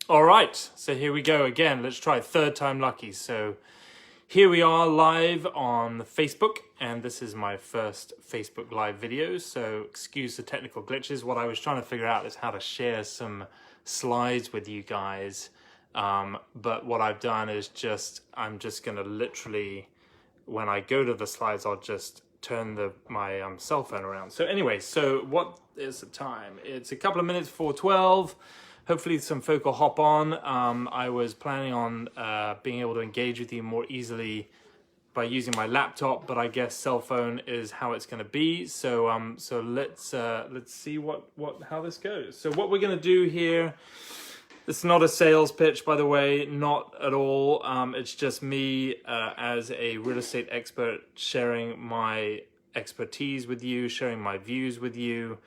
All right, so here we go again. Let's try third time lucky. So here we are live on Facebook, and this is my first Facebook Live video, so excuse the technical glitches. What I was trying to figure out is how to share some slides with you guys, but what I've done is I'm just going to literally, when I go to the slides, I'll just turn my cell phone around. So anyway, so what is the time? It's a couple of minutes before 12. Hopefully some folk will hop on. I was planning on being able to engage with you more easily by using my laptop, but I guess cell phone is how it's going to be. So let's see how this goes. So what we're going to do here, this is not a sales pitch, by the way, not at all. It's just me as a real estate expert sharing my expertise with you, sharing my views with you.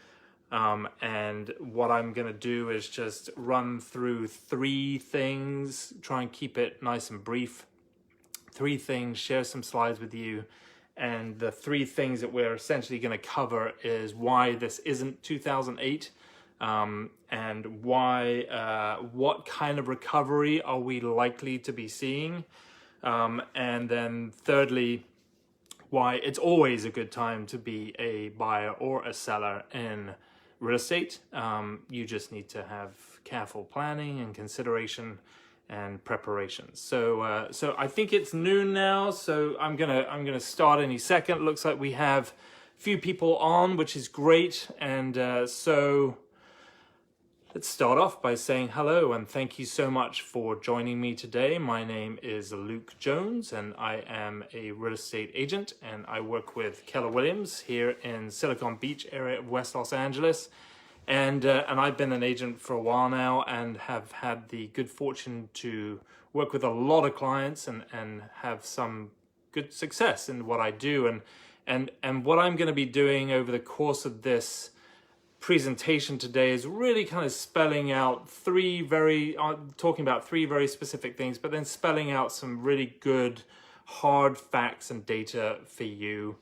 And what I'm going to do is just run through three things, try and keep it nice and brief. Three things, share some slides with you. And the three things that we're essentially going to cover is why this isn't 2008, and why, what kind of recovery are we likely to be seeing? And then thirdly, why it's always a good time to be a buyer or a seller in real estate. You just need to have careful planning and consideration and preparation. So I think it's noon now, so I'm gonna start any second. Looks like we have a few people on, which is great. And so let's start off by saying hello and thank you so much for joining me today. My name is Luke Jones and I am a real estate agent, and I work with Keller Williams here in Silicon Beach area of West Los Angeles. And I've been an agent for a while now and have had the good fortune to work with a lot of clients and have some good success in what I do. And what I'm going to be doing over the course of this presentation today is really kind of spelling out talking about three very specific things, but then spelling out some really good hard facts and data for you,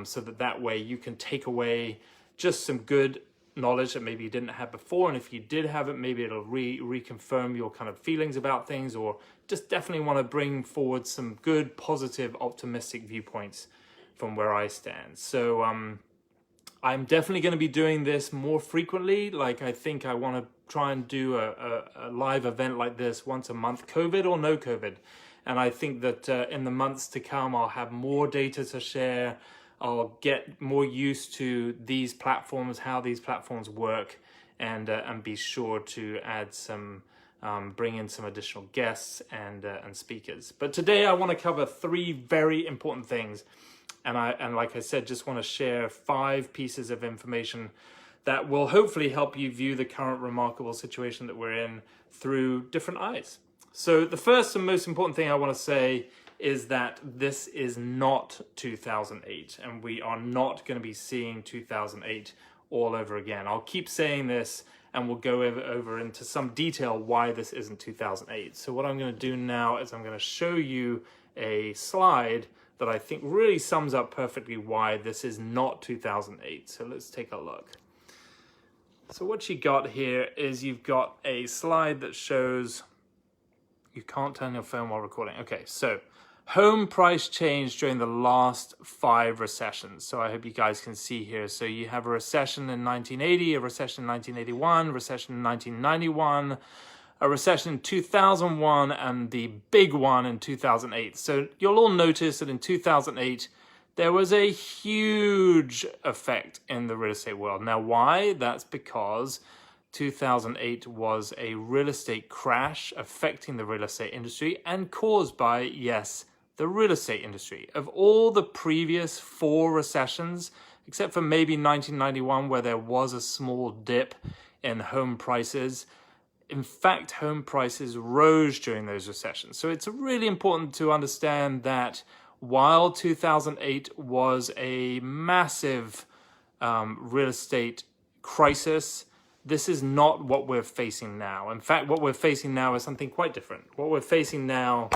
so that way you can take away just some good knowledge that maybe you didn't have before. And if you did have it, maybe it'll reconfirm your kind of feelings about things, or just definitely want to bring forward some good, positive, optimistic viewpoints from where I stand. So I'm definitely going to be doing this more frequently. Like, I think I want to try and do a live event like this once a month, COVID or no COVID. And I think that in the months to come, I'll have more data to share. I'll get more used to these platforms, how these platforms work, and be sure to add some, bring in some additional guests and speakers. But today I want to cover three very important things. And like I said, just want to share 5 pieces of information that will hopefully help you view the current remarkable situation that we're in through different eyes. So the first and most important thing I want to say is that this is not 2008, and we are not going to be seeing 2008 all over again. I'll keep saying this, and we'll go over into some detail why this isn't 2008. So what I'm going to do now is I'm going to show you a slide that I think really sums up perfectly why this is not 2008. So let's take a look. So what you got here is you've got a slide that shows, you can't turn your phone while recording. Okay, so home price change during the last 5 recessions. So I hope you guys can see here. So you have a recession in 1980, a recession in 1981, recession in 1991, a recession in 2001, and the big one in 2008. So you'll all notice that in 2008, there was a huge effect in the real estate world. Now, why? That's because 2008 was a real estate crash affecting the real estate industry and caused by, yes, the real estate industry. Of all the previous 4 recessions, except for maybe 1991, where there was a small dip in home prices, in fact, home prices rose during those recessions. So it's really important to understand that while 2008 was a massive real estate crisis, this is not what we're facing now. In fact, what we're facing now is something quite different. What we're facing now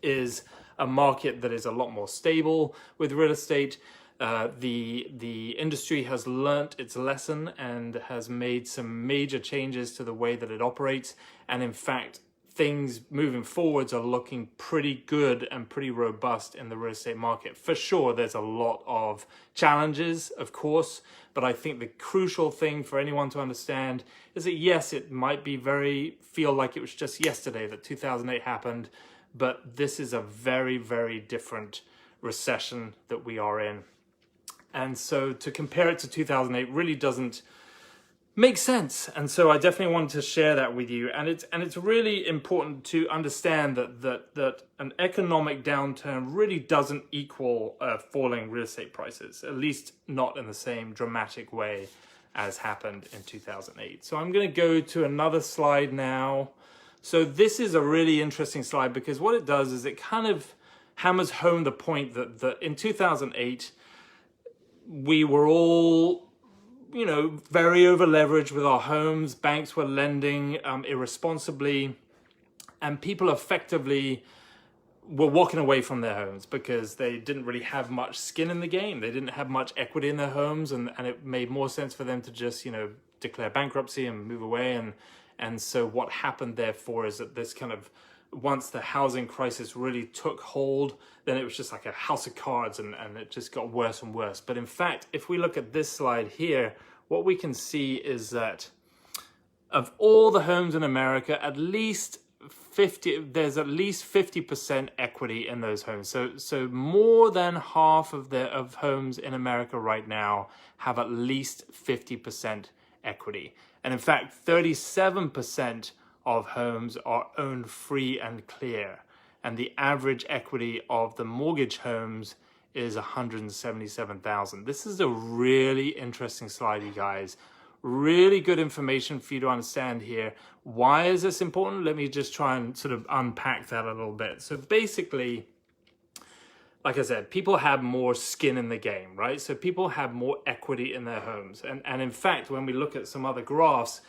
is a market that is a lot more stable with real estate. The industry has learnt its lesson and has made some major changes to the way that it operates. And in fact, things moving forwards are looking pretty good and pretty robust in the real estate market. For sure, there's a lot of challenges, of course, but I think the crucial thing for anyone to understand is that yes, it might be feel like it was just yesterday that 2008 happened, but this is a very, very different recession that we are in. And so to compare it to 2008 really doesn't make sense. And so I definitely wanted to share that with you. And it's really important to understand that an economic downturn really doesn't equal falling real estate prices, at least not in the same dramatic way as happened in 2008. So I'm going to go to another slide now. So this is a really interesting slide because what it does is it kind of hammers home the point that in 2008, we were all, very over leveraged with our homes. Banks were lending irresponsibly, and people effectively were walking away from their homes because they didn't really have much skin in the game. They didn't have much equity in their homes, and it made more sense for them to just, declare bankruptcy and move away. And so what happened therefore is that this kind of, once the housing crisis really took hold, then it was just like a house of cards, and it just got worse and worse. But in fact, if we look at this slide here, what we can see is that of all the homes in America, there's at least 50% equity in those homes. So more than half of homes in America right now have at least 50% equity. And in fact, 37% of homes are owned free and clear. And the average equity of the mortgage homes is $177,000. This is a really interesting slide, you guys. Really good information for you to understand here. Why is this important? Let me just try and sort of unpack that a little bit. So basically, like I said, people have more skin in the game, right? So people have more equity in their homes. And in fact, when we look at some other graphs,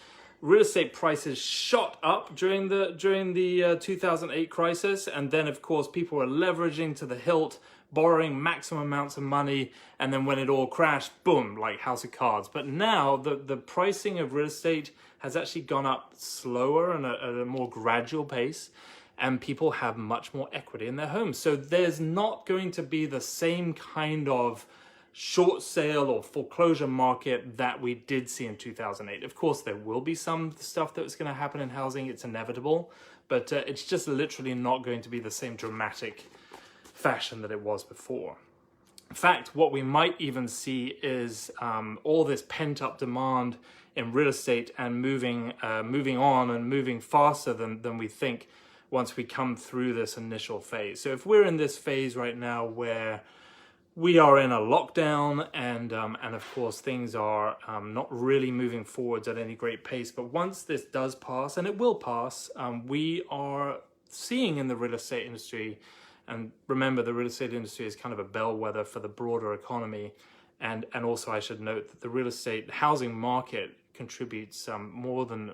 real estate prices shot up during the 2008 crisis. And then, of course, people were leveraging to the hilt, borrowing maximum amounts of money. And then when it all crashed, boom, like house of cards. But now the pricing of real estate has actually gone up slower and at a more gradual pace. And people have much more equity in their homes. So there's not going to be the same kind of short sale or foreclosure market that we did see in 2008. Of course, there will be some stuff that's going to happen in housing. It's inevitable. But it's just literally not going to be the same dramatic fashion that it was before. In fact, what we might even see is all this pent-up demand in real estate and moving on and moving faster than we think once we come through this initial phase. So if we're in this phase right now where we are in a lockdown and of course things are not really moving forwards at any great pace, but once this does pass, and it will pass, we are seeing in the real estate industry, and remember the real estate industry is kind of a bellwether for the broader economy, and also I should note that the real estate housing market contributes more than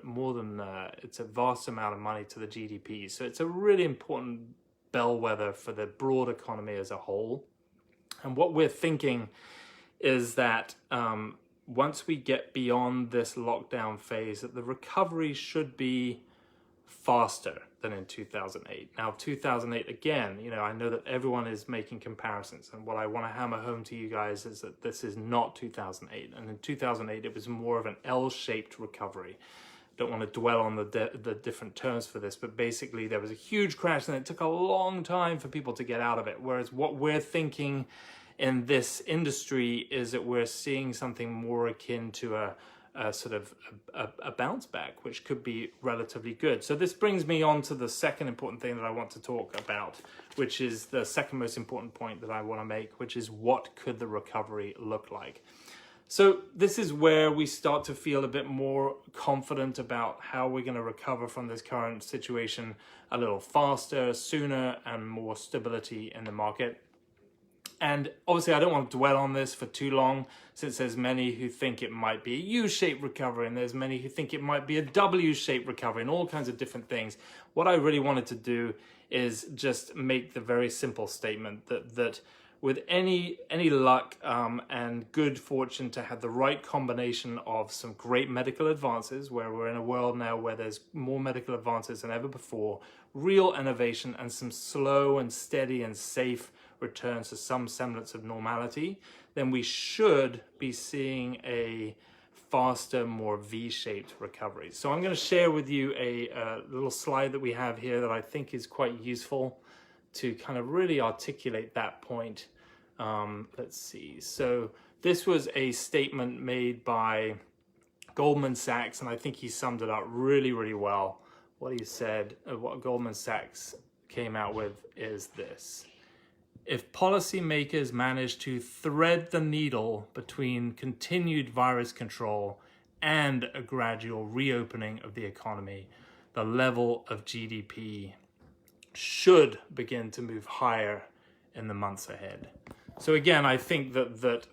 it's a vast amount of money to the GDP. So it's a really important bellwether for the broad economy as a whole. And what we're thinking is that once we get beyond this lockdown phase, that the recovery should be faster than in 2008. Now, 2008, again, I know that everyone is making comparisons, and what I want to hammer home to you guys is that this is not 2008. And in 2008, it was more of an L-shaped recovery. Don't want to dwell on the different terms for this, but basically there was a huge crash and it took a long time for people to get out of it. Whereas what we're thinking in this industry is that we're seeing something more akin to a sort of a bounce back, which could be relatively good. So this brings me on to the second important thing that I want to talk about, which is the second most important point that I want to make, which is what could the recovery look like? So this is where we start to feel a bit more confident about how we're going to recover from this current situation a little faster, sooner, and more stability in the market. And obviously I don't want to dwell on this for too long, since there's many who think it might be a U-shaped recovery and there's many who think it might be a W-shaped recovery and all kinds of different things. What I really wanted to do is just make the very simple statement that with any luck and good fortune to have the right combination of some great medical advances, where we're in a world now where there's more medical advances than ever before, real innovation, and some slow and steady and safe returns to some semblance of normality, then we should be seeing a faster, more V-shaped recovery. So I'm going to share with you a little slide that we have here that I think is quite useful to kind of really articulate that point. Let's see. So this was a statement made by Goldman Sachs, and I think he summed it up really, really well. What he said, what Goldman Sachs came out with is this: if policymakers manage to thread the needle between continued virus control and a gradual reopening of the economy, the level of GDP should begin to move higher in the months ahead. So again, I think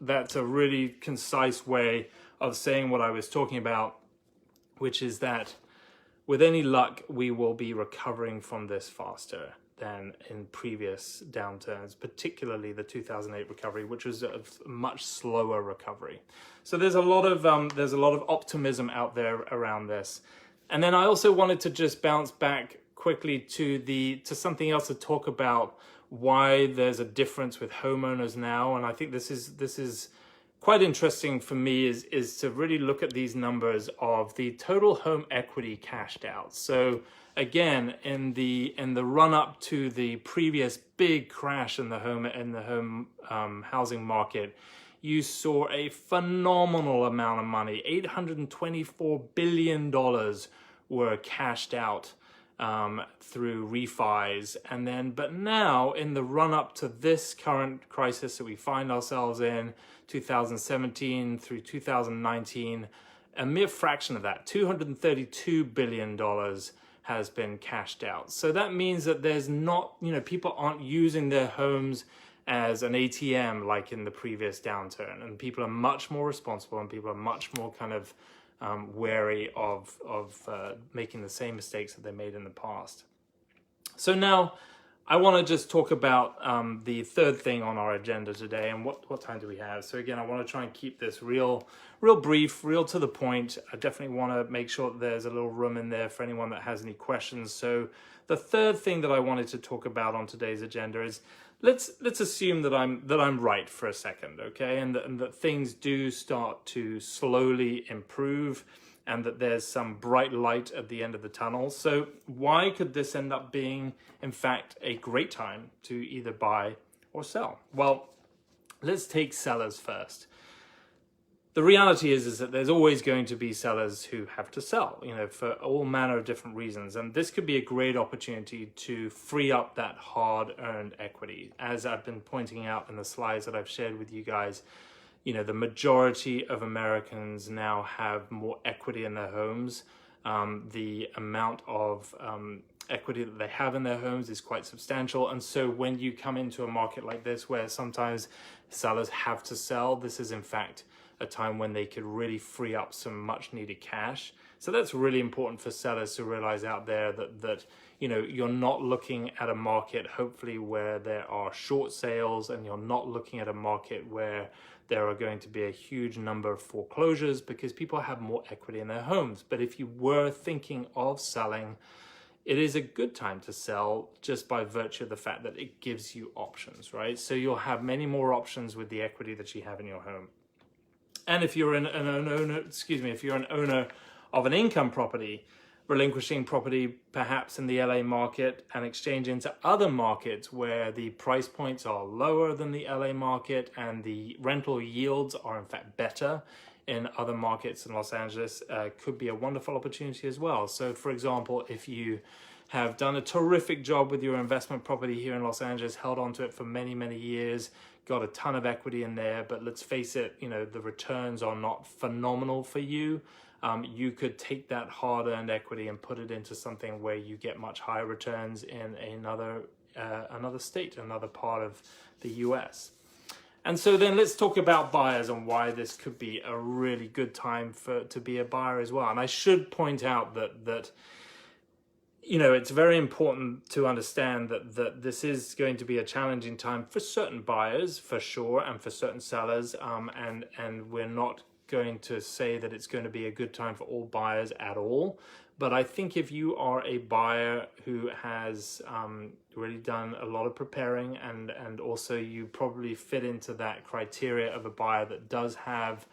that's a really concise way of saying what I was talking about, which is that with any luck, we will be recovering from this faster than in previous downturns, particularly the 2008 recovery, which was a much slower recovery. So there's a lot of optimism out there around this. And then I also wanted to just bounce back quickly to something else to talk about why there's a difference with homeowners now. And I think this is quite interesting for me is to really look at these numbers of the total home equity cashed out. So again, in the run up to the previous big crash in the home housing market, you saw a phenomenal amount of money. $824 billion were cashed out through refis. But now in the run up to this current crisis that we find ourselves in, 2017 through 2019, a mere fraction of that, $232 billion has been cashed out. So that means that there's not, people aren't using their homes as an ATM like in the previous downturn, and people are much more responsible, and people are much more kind of wary of making the same mistakes that they made in the past. So now I want to just talk about the third thing on our agenda today. And what time do we have? So again, I want to try and keep this real brief, real to the point. I definitely want to make sure that there's a little room in there for anyone that has any questions. So the third thing that I wanted to talk about on today's agenda is let's assume that I'm right for a second, okay, and that things do start to slowly improve, and that there's some bright light at the end of the tunnel. So why could this end up being, in fact, a great time to either buy or sell? Well, let's take sellers first. The reality is that there's always going to be sellers who have to sell, for all manner of different reasons. And this could be a great opportunity to free up that hard-earned equity. As I've been pointing out in the slides that I've shared with you guys, the majority of Americans now have more equity in their homes. The amount of equity that they have in their homes is quite substantial. And so when you come into a market like this, where sometimes sellers have to sell, this is in fact a time when they could really free up some much needed cash. So that's really important for sellers to realize out there that you're not looking at a market hopefully where there are short sales, and you're not looking at a market where there are going to be a huge number of foreclosures, because people have more equity in their homes. But if you were thinking of selling, it is a good time to sell just by virtue of the fact that it gives you options, right? So you'll have many more options with the equity that you have in your home. And if you're an owner of an income property, relinquishing property perhaps in the LA market and exchange into other markets where the price points are lower than the LA market and the rental yields are in fact better in other markets in Los Angeles, could be a wonderful opportunity as well. So for example, if you have done a terrific job with your investment property here in Los Angeles, held onto it for many, many years, got a ton of equity in there, but let's face it, the returns are not phenomenal for you. You could take that hard-earned equity and put it into something where you get much higher returns in another state, another part of the US. And so then let's talk about buyers and why this could be a really good time to be a buyer as well. And I should point out that it's very important to understand that this is going to be a challenging time for certain buyers, for sure, and for certain sellers. And we're not going to say that it's going to be a good time for all buyers at all. But I think if you are a buyer who has really done a lot of preparing, and also you probably fit into that criteria of a buyer that does have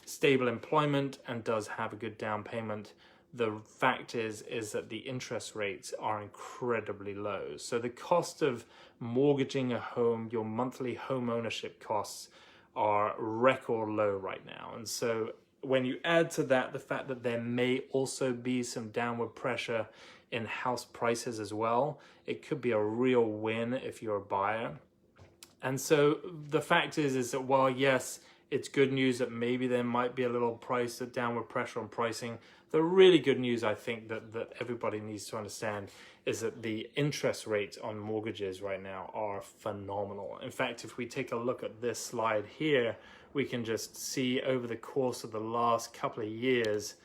stable employment and does have a good down payment, the fact is that the interest rates are incredibly low. So the cost of mortgaging a home, your monthly home ownership costs, are record low right now. And so when you add to that the fact that there may also be some downward pressure in house prices as well, it could be a real win if you're a buyer. And so the fact is that while yes, it's good news that maybe there might be a little downward pressure on pricing, the really good news I think that everybody needs to understand is that the interest rates on mortgages right now are phenomenal. In fact, if we take a look at this slide here, we can just see over the course of the last couple of years,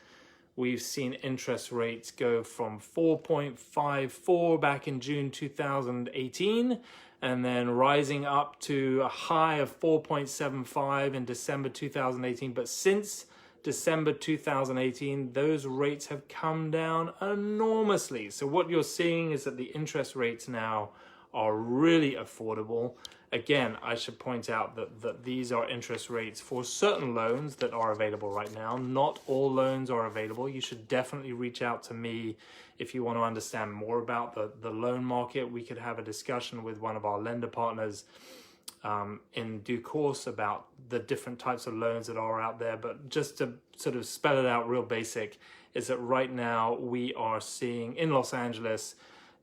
we've seen interest rates go from 4.54 back in June 2018, and then rising up to a high of 4.75 in December 2018. But since December 2018, those rates have come down enormously. So what you're seeing is that the interest rates now are really affordable. Again, I should point out that these are interest rates for certain loans that are available right now. Not all loans are available. You should definitely reach out to me if you want to understand more about the loan market. We could have a discussion with one of our lender partners in due course about the different types of loans that are out there. But just to sort of spell it out real basic, is that right now we are seeing in Los Angeles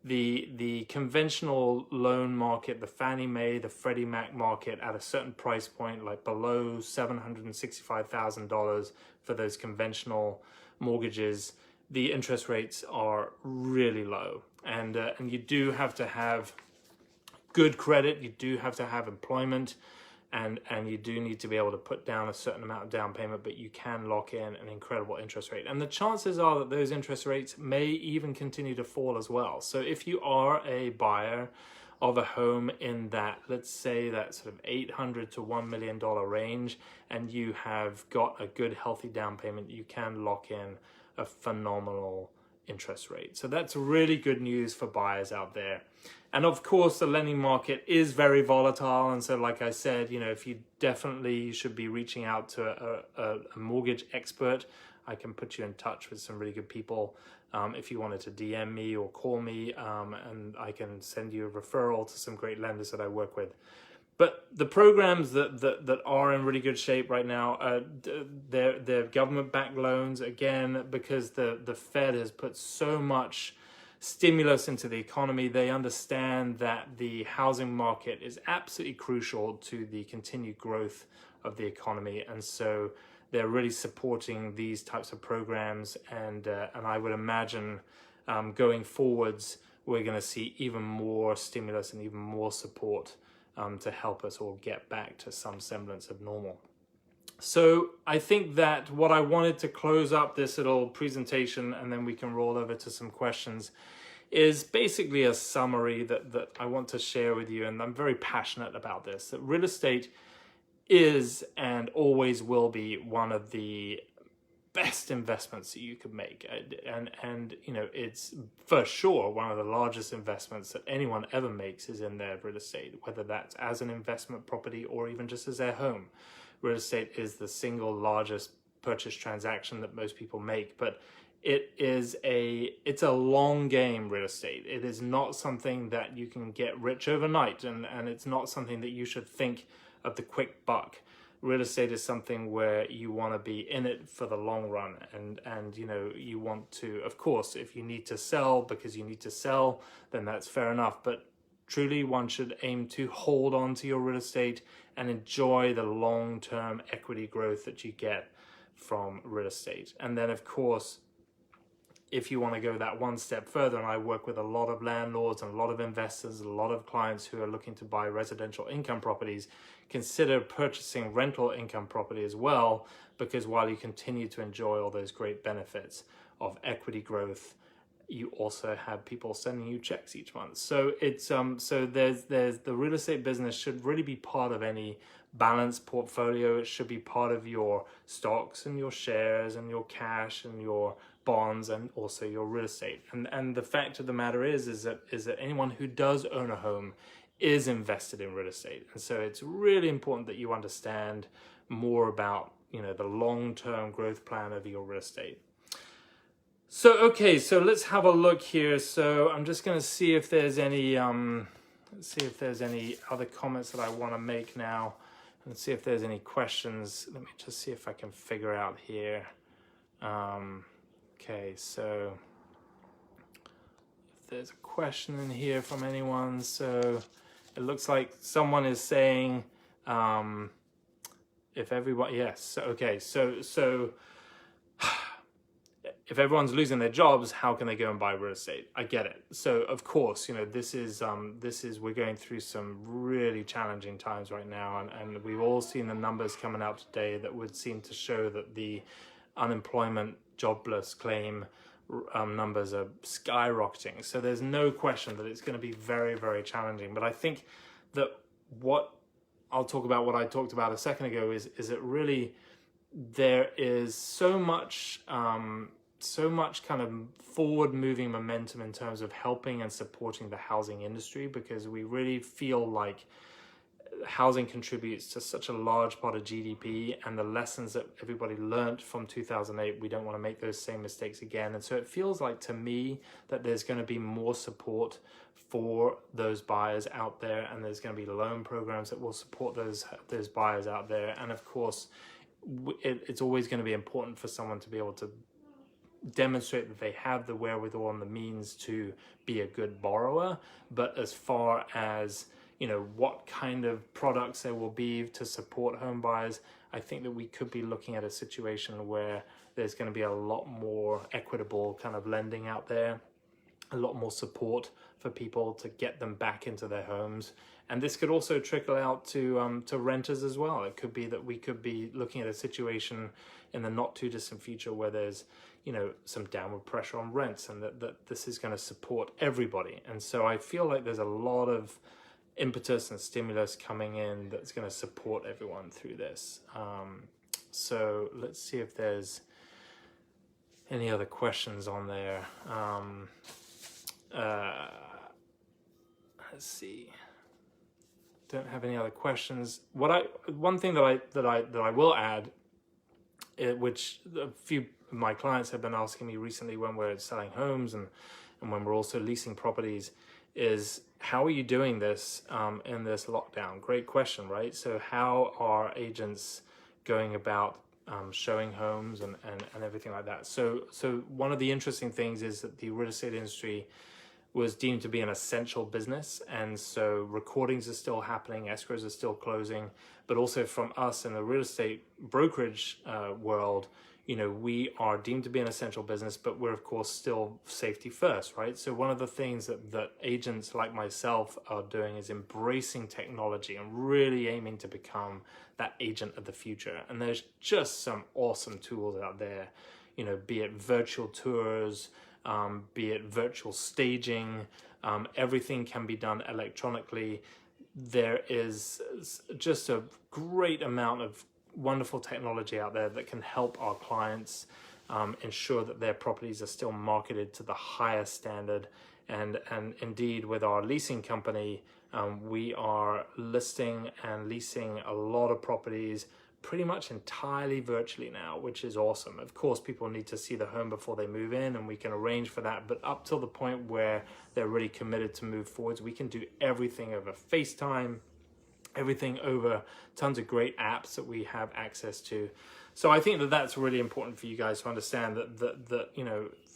the conventional loan market, the Fannie Mae, the Freddie Mac market, at a certain price point, like below $765,000 for those conventional mortgages, the interest rates are really low. And you do have to have good credit, you do have to have employment, and you do need to be able to put down a certain amount of down payment, but you can lock in an incredible interest rate. And the chances are that those interest rates may even continue to fall as well. So if you are a buyer of a home in that, let's say that sort of $800 to $1 million range, and you have got a good healthy down payment, you can lock in a phenomenal interest rate. So that's really good news for buyers out there. And of course, the lending market is very volatile. And so, like I said, if you definitely should be reaching out to a mortgage expert. I can put you in touch with some really good people. If you wanted to DM me or call me, and I can send you a referral to some great lenders that I work with. But the programs that are in really good shape right now, they're government-backed loans, again, because the Fed has put so much stimulus into the economy. They understand that the housing market is absolutely crucial to the continued growth of the economy. And so they're really supporting these types of programs. And I would imagine going forwards, we're going to see even more stimulus and even more support to help us all get back to some semblance of normal. So I think that what I wanted to close up this little presentation, and then we can roll over to some questions, is basically a summary that I want to share with you. And I'm very passionate about this, that real estate is and always will be one of the best investments that you could make. And it's for sure one of the largest investments that anyone ever makes is in their real estate, whether that's as an investment property or even just as their home. Real estate is the single largest purchase transaction that most people make, but it's a long game, real estate. It is not something that you can get rich overnight, and it's not something that you should think of the quick buck. Real estate is something where you want to be in it for the long run, and you want to, of course, if you need to sell because you need to sell, then that's fair enough, but truly one should aim to hold on to your real estate and enjoy the long-term equity growth that you get from real estate. And then, of course, if you want to go that one step further, and I work with a lot of landlords and a lot of investors, a lot of clients who are looking to buy residential income properties, consider purchasing rental income property as well, because while you continue to enjoy all those great benefits of equity growth, you also have people sending you checks each month. So it's so there's the real estate business should really be part of any balanced portfolio. It should be part of your stocks and your shares and your cash and your bonds and also your real estate. And the fact of the matter is that anyone who does own a home is invested in real estate. And so it's really important that you understand more about, the long-term growth plan of your real estate. So, okay, so let's have a look here. So I'm just going to see if there's any, other comments that I want to make now, and see if there's any questions. Let me just see if I can figure out here. Okay, so if there's a question in here from anyone. So it looks like someone is saying, if everyone, yes, okay, so if everyone's losing their jobs, how can they go and buy real estate? I get it. So of course, this is we're going through some really challenging times right now, and we've all seen the numbers coming out today that would seem to show that the unemployment jobless claim numbers are skyrocketing. So there's no question that it's going to be very, very challenging. But I think that what I talked about a second ago is that really there is so much kind of forward-moving momentum in terms of helping and supporting the housing industry, because we really feel like housing contributes to such a large part of GDP, and the lessons that everybody learned from 2008, we don't want to make those same mistakes again. And so it feels like to me that there's going to be more support for those buyers out there, and there's going to be loan programs that will support those buyers out there. And of course, it's always going to be important for someone to be able to demonstrate that they have the wherewithal and the means to be a good borrower. But as far as what kind of products there will be to support home buyers, I think that we could be looking at a situation where there's going to be a lot more equitable kind of lending out there, a lot more support for people to get them back into their homes. And this could also trickle out to renters as well. It could be that we could be looking at a situation in the not too distant future where there's some downward pressure on rents, and that this is going to support everybody. And so I feel like there's a lot of impetus and stimulus coming in that's going to support everyone through this. So let's see if there's any other questions on there. Let's see. Don't have any other questions. One thing that I will add, which a few of my clients have been asking me recently when we're selling homes and when we're also leasing properties, is how are you doing this in this lockdown? Great question, right? So how are agents going about showing homes and everything like that? So one of the interesting things is that the real estate industry was deemed to be an essential business, and so recordings are still happening, escrows are still closing, but also from us in the real estate brokerage world, we are deemed to be an essential business, but we're of course still safety first, right? So one of the things that agents like myself are doing is embracing technology and really aiming to become that agent of the future. And there's just some awesome tools out there, be it virtual tours, be it virtual staging, everything can be done electronically. There is just a great amount of wonderful technology out there that can help our clients ensure that their properties are still marketed to the highest standard. And indeed, with our leasing company, we are listing and leasing a lot of properties pretty much entirely virtually now, which is awesome. Of course, people need to see the home before they move in, and we can arrange for that. But up till the point where they're really committed to move forwards, we can do everything over FaceTime, everything over tons of great apps that we have access to. So I think that that's really important for you guys to understand that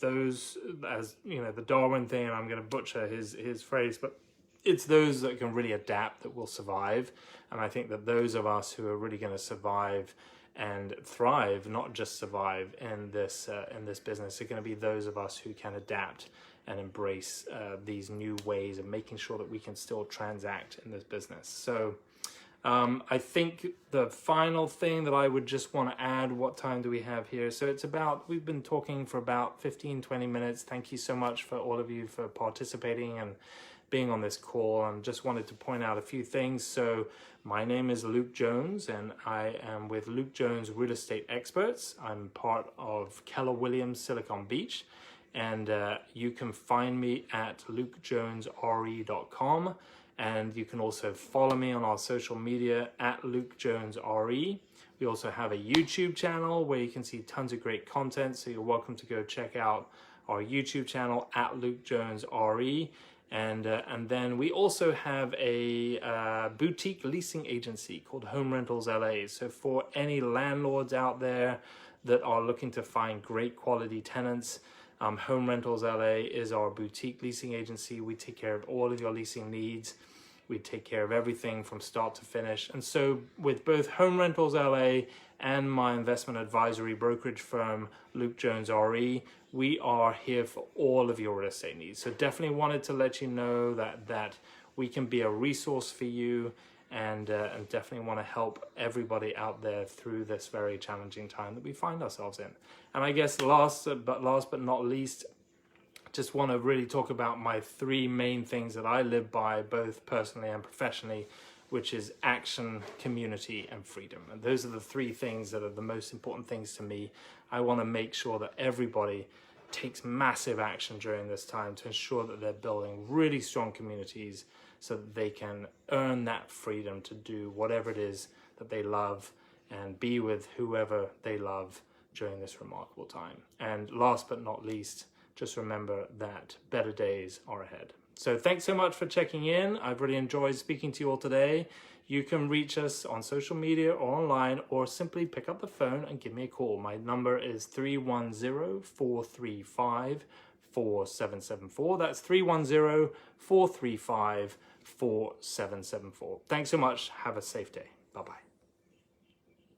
those, as the Darwin thing, and I'm going to butcher his phrase, but it's those that can really adapt that will survive. And I think that those of us who are really going to survive and thrive, not just survive in this business, are going to be those of us who can adapt and embrace these new ways of making sure that we can still transact in this business. So I think the final thing that I would just want to add, what time do we have here? So we've been talking for about 15-20 minutes. Thank you so much for all of you for participating and being on this call, and just wanted to point out a few things. So my name is Luke Jones, and I am with Luke Jones Real Estate Experts. I'm part of Keller Williams Silicon Beach, and you can find me at lukejonesre.com. And you can also follow me on our social media at lukejonesre. We also have a YouTube channel where you can see tons of great content, so you're welcome to go check out our YouTube channel at lukejonesre. And then we also have a boutique leasing agency called Home Rentals LA. So for any landlords out there that are looking to find great quality tenants, Home Rentals LA is our boutique leasing agency. We take care of all of your leasing needs. We take care of everything from start to finish. And so with both Home Rentals LA and my investment advisory brokerage firm, Luke Jones RE, we are here for all of your real estate needs. So definitely wanted to let you know that we can be a resource for you, and definitely want to help everybody out there through this very challenging time that we find ourselves in. And I guess last but not least, just want to really talk about my three main things that I live by, both personally and professionally, which is action, community, and freedom. And those are the three things that are the most important things to me. I want to make sure that everybody takes massive action during this time to ensure that they're building really strong communities so that they can earn that freedom to do whatever it is that they love and be with whoever they love during this remarkable time. And last but not least, just remember that better days are ahead. So thanks so much for checking in. I've really enjoyed speaking to you all today. You can reach us on social media or online, or simply pick up the phone and give me a call. My number is 310-435-4774. That's 310-435-4774. Thanks so much. Have a safe day. Bye-bye.